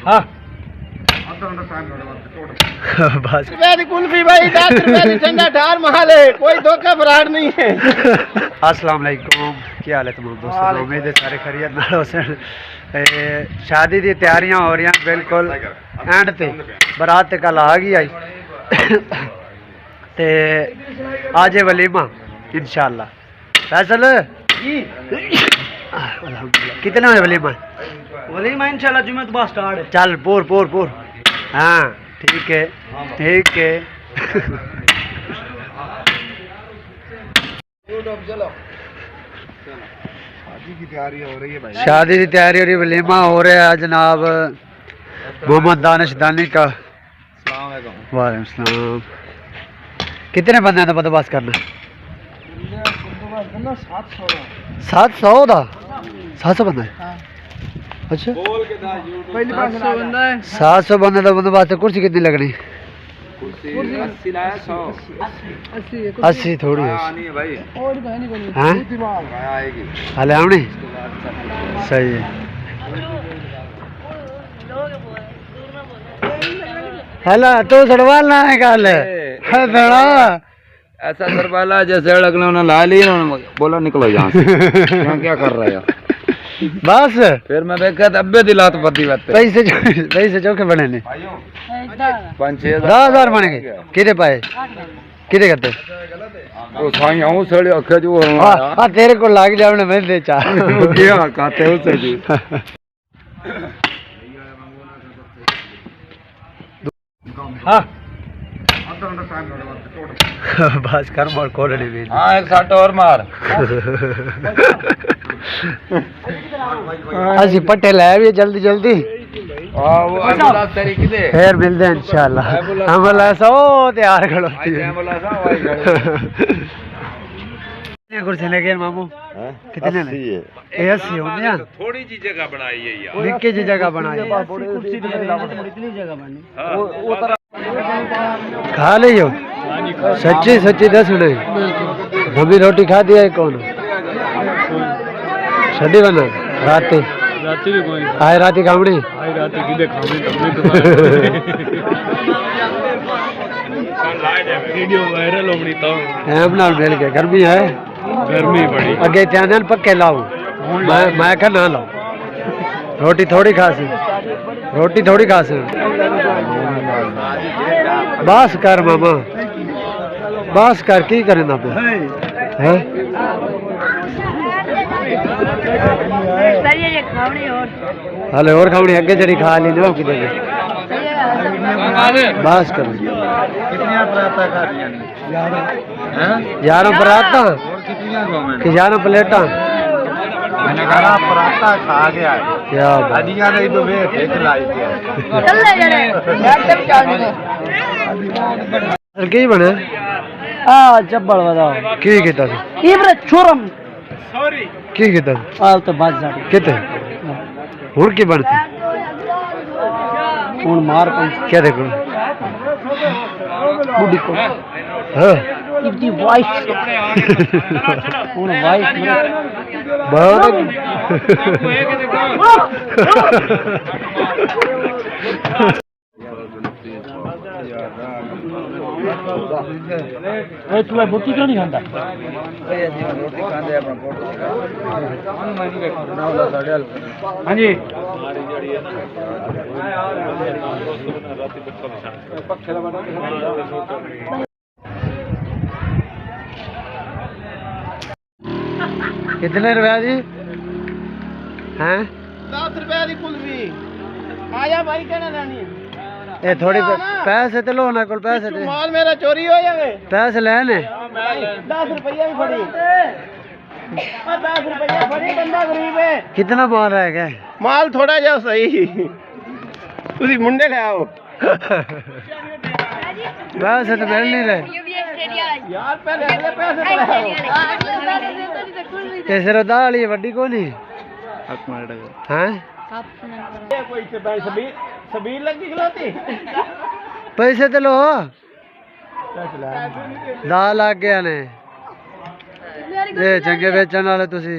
हाँ बस कुल्फी भाई 10 रुपए की ठंडा ठार माल है, कोई धोखा फ्रॉड नहीं है। अस्सलाम वालेकुम, क्या हाल है तुम दोस्तों? उम्मीद है सारे खैरियत नाल हो। शादी दी तैयारियां हो रही हैं बिल्कुल एंड ते, बारात ते कल आ गई आई ते आज वलीमा इंशाल्लाह। फैसल कितने बजे वलीमा? वलीमा इंशाल्लाह जुम्मे तो बस स्टार्ट है। चल पूर हाँ ठीक है ठीक है। शादी की तैयारी हो रही है भाई, शादी की तैयारी हो रही है, वलीमा हो रहा है जनाब मोहम्मद दानिश दानी का। वालेकुम सलाम। कितने बंदे का बंदोबस्त करना? 700 का 700 बंदा है। अच्छा 700 बंदे का बंदोबस्त। कुर्सी कितनी लगनी? 80 थोड़ी है हाले आने सही है। हला तो सड़वालना है कल ऐसा सरवाला जैसे अड़कने उन्होंने ला ली, बोला निकलो यहाँ से। क्या कर रहा है बस फिर मैं देखा अब्बे दिला तो पति बात पैसे चौके बने ने 10,000 बने गए। कितने पाए कितने करते वो साई आऊं सड़े अखे जो हां तेरे को लाग जावने मैं दे चा क्या कहते हो सर जी। हां बस कर मार कोड़नी भी। हां एक साट और मार। असि पट्टे ले भी जल्दी जल्दी। हां वो एम्बुलेंस तरीके दे फिर मिलते हैं इंशाल्लाह। एम्बुलेंस हो तैयार खड़ो एम्बुलेंस भाई खड़ो। कितने कुर्सी लेके मामू? कितने ने? 80 होंगे यार। थोड़ी जी जगह बनाई है यार, निक्की जी जगह बनाई है। कुर्सी इतनी जगह बनी वो खा लियो सच्ची सच्ची दस नहीं दबी रोटी खा दिया है कौन छड़ी बना राती भी कोई आए राती खावड़ी आई रात की खावी वीडियो वायरल होनी तो एम नाल मिल के गर्मी है, गर्मी बड़ी अगे चैनल पक्के लाओ। मैं कह ना लाओ, रोटी थोड़ी खासी रोटी थोड़ी खासी। बस कर मामा बस कर, की करे ना पे हैं हले और खावनी अगे जड़ी खा ली नो किधर बस कर। कितनी पराता खा रही हैं? 11 पराता कि 11 प्लेटा मैंने कहा पराता खा गया है क्या हदिया नहीं तो वे देख लाई सर की बने आ चब्बल बताओ की कीता इब्रे छोरम सॉरी की कीता आल तो बात जा किते हुन की बनती हुन मार पंच क्या देखो बूढ़ी को हां इतनी वाइफ हुन वाइफ बहुत ए तू बोटी क्यों नहीं खाता? रोटी खांदे अपना फोटो हां जी कितने रुपया जी हैं? 10 रुपए की कुल्फी आया भाई कहना लेनी है ये थोड़ी पैसे तो लो ना, कोल पैसे दे माल मेरा चोरी हो जावे पैसे लेने 10 रुपया भी फड़ी 10 रुपया फड़ी, बंदा गरीब है। कितना माल रह गया? माल थोड़ा जा सही तुसी मुंडे ले आओ पैसे तो मिल नहीं रहे यार, पहले अगले पैसे तो ले आओ। कैसे दाल ये वड्डी को नहीं हैं? कोई से भाई सबीर लगी खिलाती पैसे तो लो दाल आ गया ने ये चंगे बेचन वाले तुसी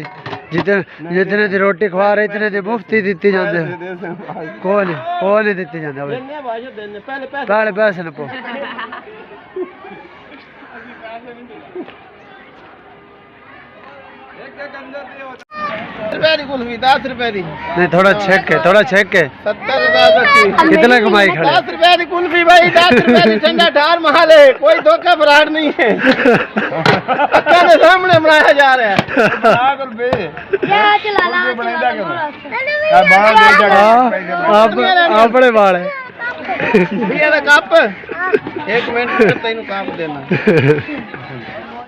जितने दी रोटी खवा रहे इतने दी मुफ्ती दी जाते कौन दी जाते देने भाई देने पहले पैसे पहले पैसे न पो रुपए की कुल्फी 10 रुपए की नहीं थोड़ा छेक है 70,000 कितना कमाई खड़े 10 रुपए की कुल्फी भाई 10 रुपए की ठंडा ठार माल है कोई धोखा फराड नहीं है अक्का के सामने बनाया जा रहा है अपने बाल है भैया का कप 1 मिनट तेन कप देना